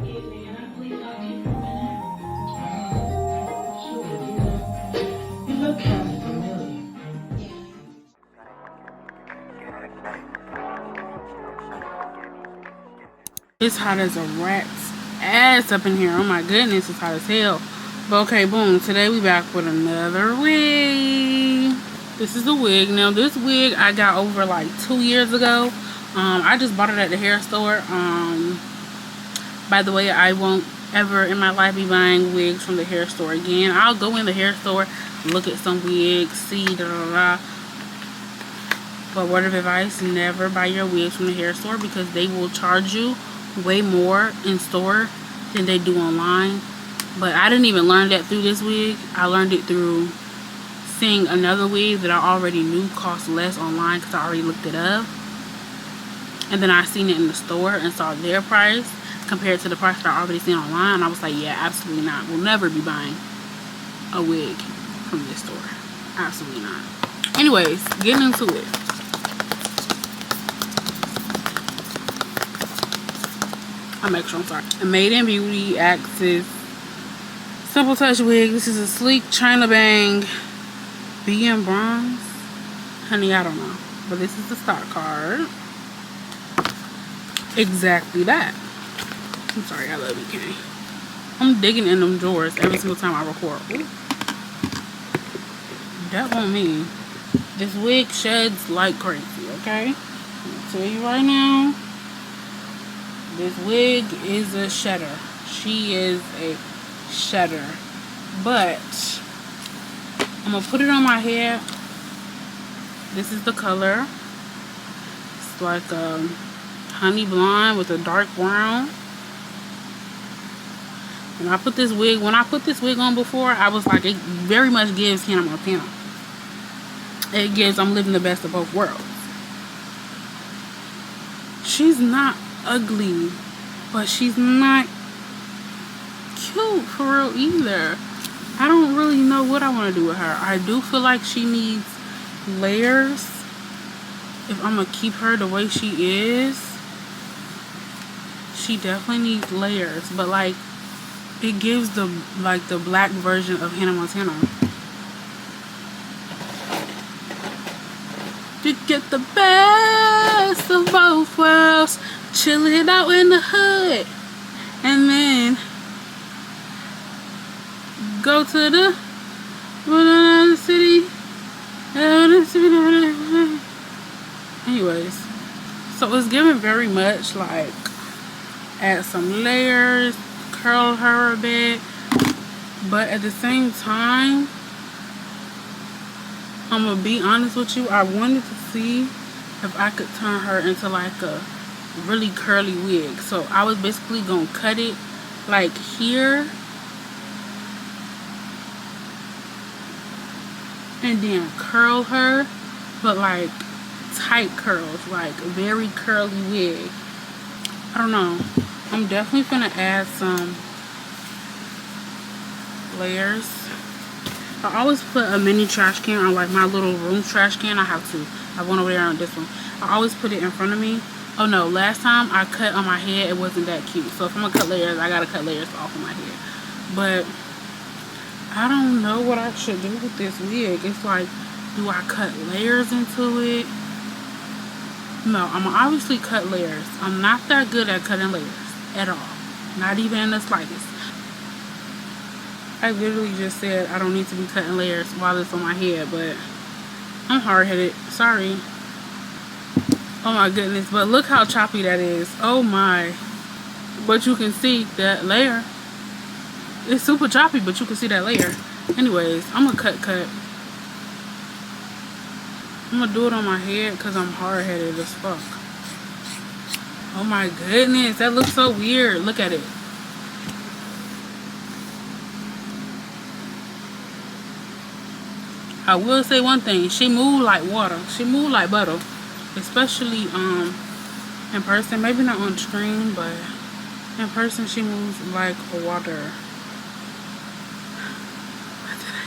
You look kind of familiar. It's hot as a rat's ass up in here. Oh my goodness, it's hot as hell. But okay, boom. Today we back with another wig. This is the wig. Now this wig I got over like 2 years ago. I just bought it at the hair store. By the way, I won't ever in my life be buying wigs from the hair store again. I'll go in the hair store, look at some wigs, see da da da. But word of advice, never buy your wigs from the hair store because they will charge you way more in store than they do online. But I didn't even learn that through this wig. I learned it through seeing another wig that I already knew cost less online because I already looked it up. And then I seen it in the store and saw their price compared to the price that I already seen online. I was like, yeah, absolutely not. We'll never be buying a wig from this store. Absolutely not. Anyways, getting into it. I'm extra, I'm sorry. A Made in Beauty Axis Simple Touch wig. This is a sleek China Bang B in bronze. Honey, I don't know. But this is the stock card. Exactly that. I'm sorry, I love you, Kenny. I'm digging in them drawers every single time I record. Ooh. That won't mean. This wig sheds like crazy, okay? I'll tell you right now. This wig is a shedder. She is a shedder. But I'm gonna put it on my head. This is the color. It's like a honey blonde with a dark brown. And I put this wig, when I put this wig on before, I was like, it very much gives Hannah Montana. It gives I'm living the best of both worlds. She's not ugly, but she's not cute for real either. I don't really know what I want to do with her. I do feel like she needs layers if I'm gonna keep her the way she is. She definitely needs layers, but like it gives the black version of Hannah Montana. To get the best of both worlds, chilling out in the hood, and then go to the city. Anyways, so it's giving very much like add some layers, curl her a bit, but at the same time, I'm gonna be honest with you, I wanted to see if I could turn her into like a really curly wig. So I was basically gonna cut it like here and then curl her, but like tight curls, like very curly wig. I don't know. I'm definitely gonna add some layers. I always put a mini trash can on like my little room trash can. I have to. I went over there on this one. I always put it in front of me. Oh no, last time I cut on my head, it wasn't that cute. So if I'm gonna cut layers, I gotta cut layers off of my head. But I don't know what I should do with this wig. It's like, do I cut layers into it? No, I'm gonna obviously cut layers. I'm not that good at cutting layers at all. Not even in the slightest. I literally just said I don't need to be cutting layers while it's on my head, but I'm hard-headed. Sorry. Oh my goodness, but look how choppy that is. Oh my. But you can see that layer. It's super choppy, but you can see that layer. Anyways, I'm gonna cut. I'm gonna do it on my head because I'm hard-headed as fuck. Oh my goodness, that looks so weird. Look at it. I will say one thing, she moved like water. She moved like butter. Especially in person. Maybe not on screen, but in person she moves like water. What did I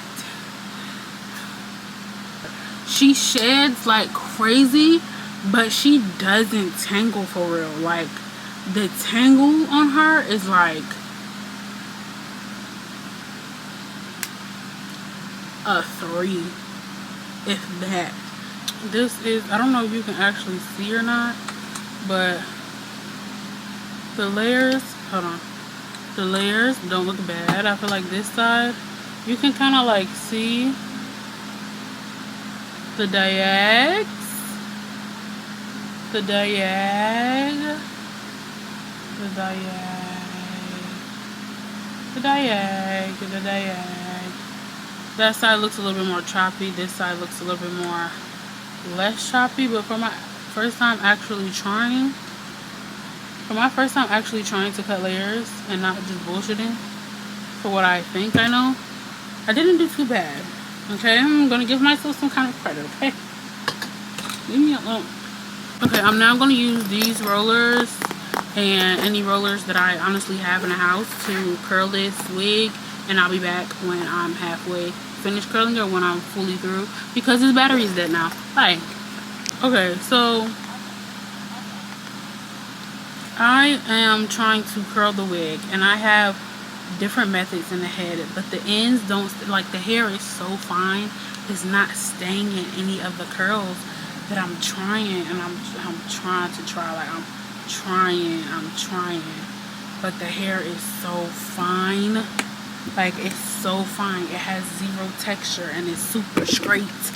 do? She sheds like crazy, but she doesn't tangle for real. Like the tangle on her is like a 3, if that. This is, I don't know if you can actually see or not, but the layers, hold on, the layers don't look bad. I feel like this side, you can kind of like see the diag, the diag, the diag, the diag, the diag. That side looks a little bit more choppy. This side looks a little bit more less choppy. But for my first time actually trying, to cut layers and not just bullshitting for what I think I know, I didn't do too bad. Okay, I'm gonna give myself some kind of credit. Okay, leave me alone. Okay, I'm now gonna use these rollers and any rollers that I honestly have in the house to curl this wig, and I'll be back when I'm halfway finished curling or when I'm fully through, because this battery is dead now. Bye. Okay, so I am trying to curl the wig, and I have different methods in the head, but the ends don't, like, the hair is so fine, it's not staying in any of the curls that I'm trying, and I'm trying to try, like, I'm trying, but the hair is so fine, like, it's so fine, it has zero texture, and it's super straight.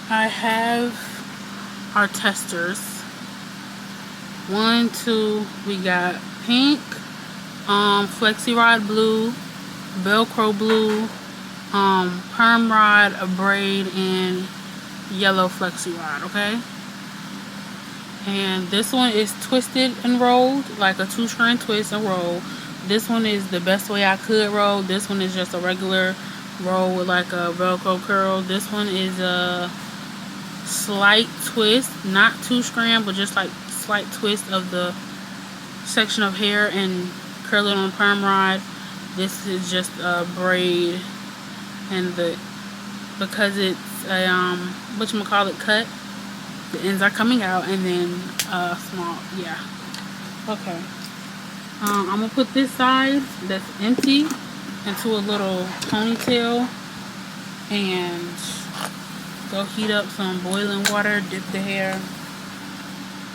I have our testers. 1, 2, we got pink, flexi rod blue, velcro blue, perm rod, a braid, and yellow flexi rod. Okay, and this one is twisted and rolled, like a 2-strand twist and roll. This one is the best way I could roll. This one is just a regular roll with like a velcro curl. This one is a slight twist, not 2-strand, but just like slight twist of the section of hair and curl it on perm rod. This is just a braid, and because it's a whatchamacallit cut, the ends are coming out, and then small, yeah. Okay, I'm gonna put this side that's empty into a little ponytail and go heat up some boiling water, dip the hair,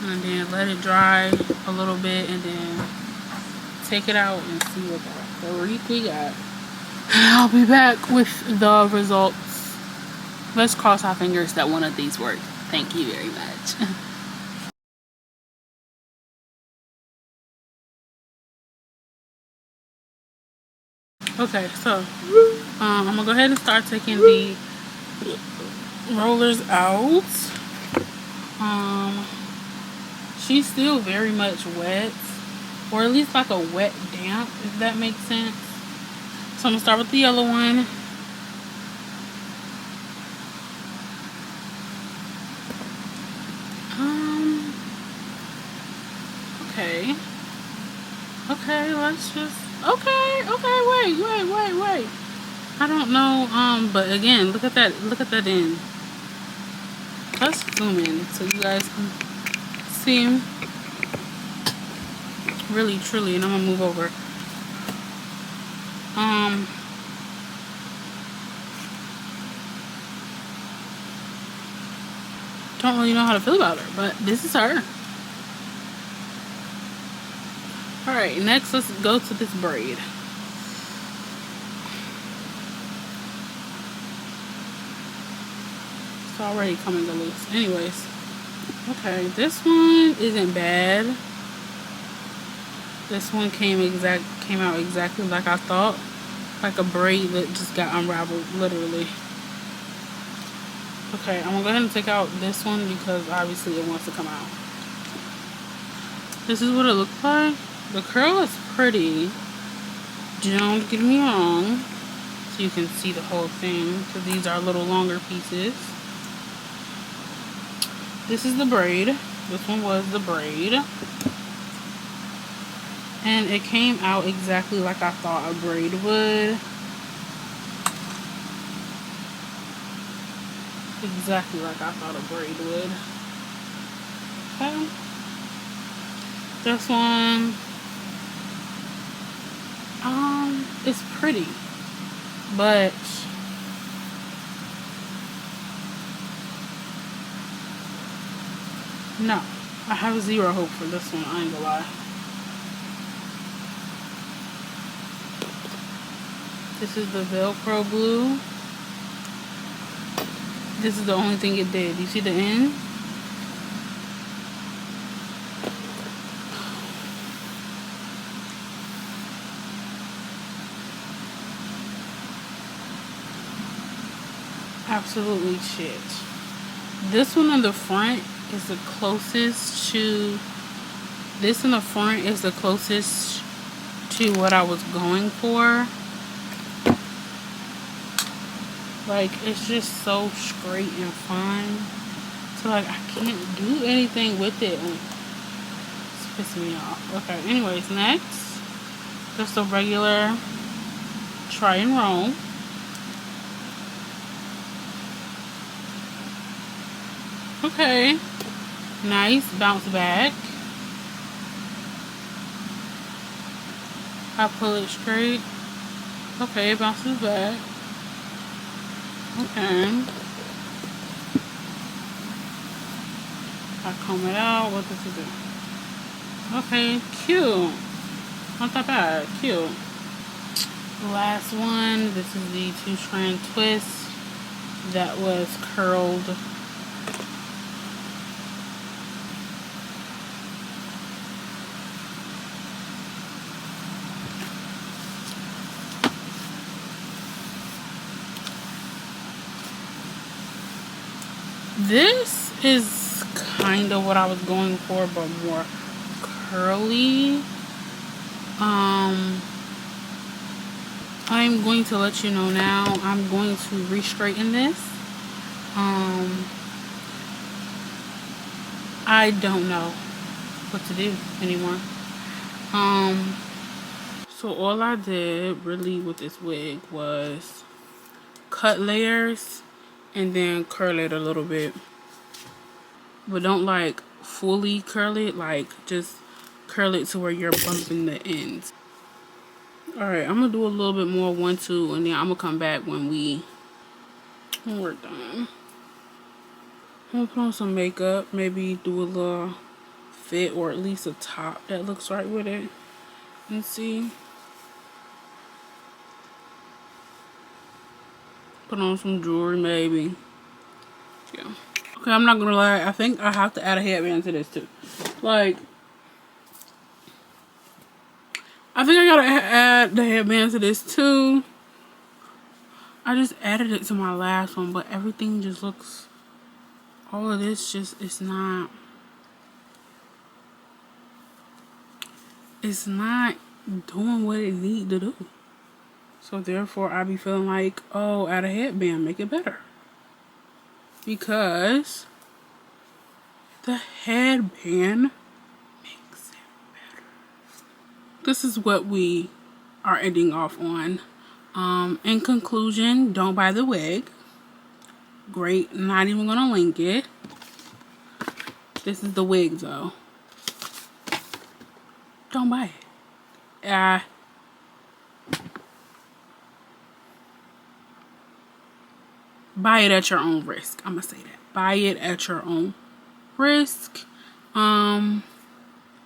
and then let it dry a little bit, and then take it out and see what the freak we got. I'll be back with the results. Let's cross our fingers that one of these work. Thank you very much. Okay, so I'm gonna go ahead and start taking the rollers out. She's still very much wet, or at least like a wet damp, if that makes sense. So I'm gonna start with the yellow one. Okay, let's just, okay, wait. I don't know, but again, look at that end. Let's zoom in so you guys can see really truly, and I'm gonna move over. Don't really know how to feel about her, but this is her. Alright, next let's go to this braid. It's already coming to loose. Anyways, okay, this one isn't bad. This one came out exactly like I thought, like a braid that just got unraveled, literally. Okay, I'm gonna go ahead and take out this one because obviously it wants to come out. This is what it looks like. The curl is pretty, don't get me wrong, so you can see the whole thing, because these are a little longer pieces. This is the braid. This one was the braid. And it came out exactly like I thought a braid would. Exactly like I thought a braid would. Okay. This one, it's pretty, but no, I have zero hope for this one. I ain't gonna lie. This is the Velcro glue. This is the only thing it did. You see the end? Absolutely shit. This one on the front is the closest to... This in the front is the closest to what I was going for. Like, it's just so straight and fine. So, like, I can't do anything with it. It's pissing me off. Okay, anyways, next. Just a regular try and roll. Okay. Nice bounce back. I pull it straight. Okay, it bounces back. Okay. I comb it out. What does it do? Okay, cute. Not that bad. Cute. The last one. This is the 2-strand twist that was curled. This is kind of what I was going for, but more curly. I'm going to let you know now. I'm going to re-straighten this. I don't know what to do anymore. So all I did really with this wig was cut layers and then curl it a little bit, but don't like fully curl it, like just curl it to where you're bumping the ends. All right, I'm gonna do a little bit more 1-2, and then I'm gonna come back when we're done. I'm gonna put on some makeup, maybe do a little fit or at least a top that looks right with it, and see. Put on some jewelry, maybe. Yeah. Okay, I'm not gonna lie. I think I have to add a headband to this too. Like, I think I gotta add the headband to this too. I just added it to my last one, but everything just looks... All of this just... It's not doing what it need to do. So therefore, I be feeling like, oh, add a headband, make it better. Because the headband makes it better. This is what we are ending off on. In conclusion, don't buy the wig. Great, not even gonna link it. This is the wig though. Don't buy it. Buy it at your own risk. I'm gonna say that. Buy it at your own risk. Thank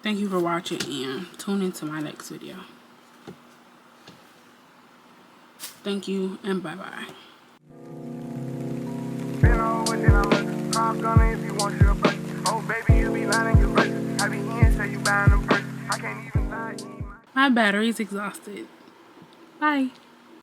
you for watching and tune into my next video. Thank you and bye bye. My battery's exhausted. Bye.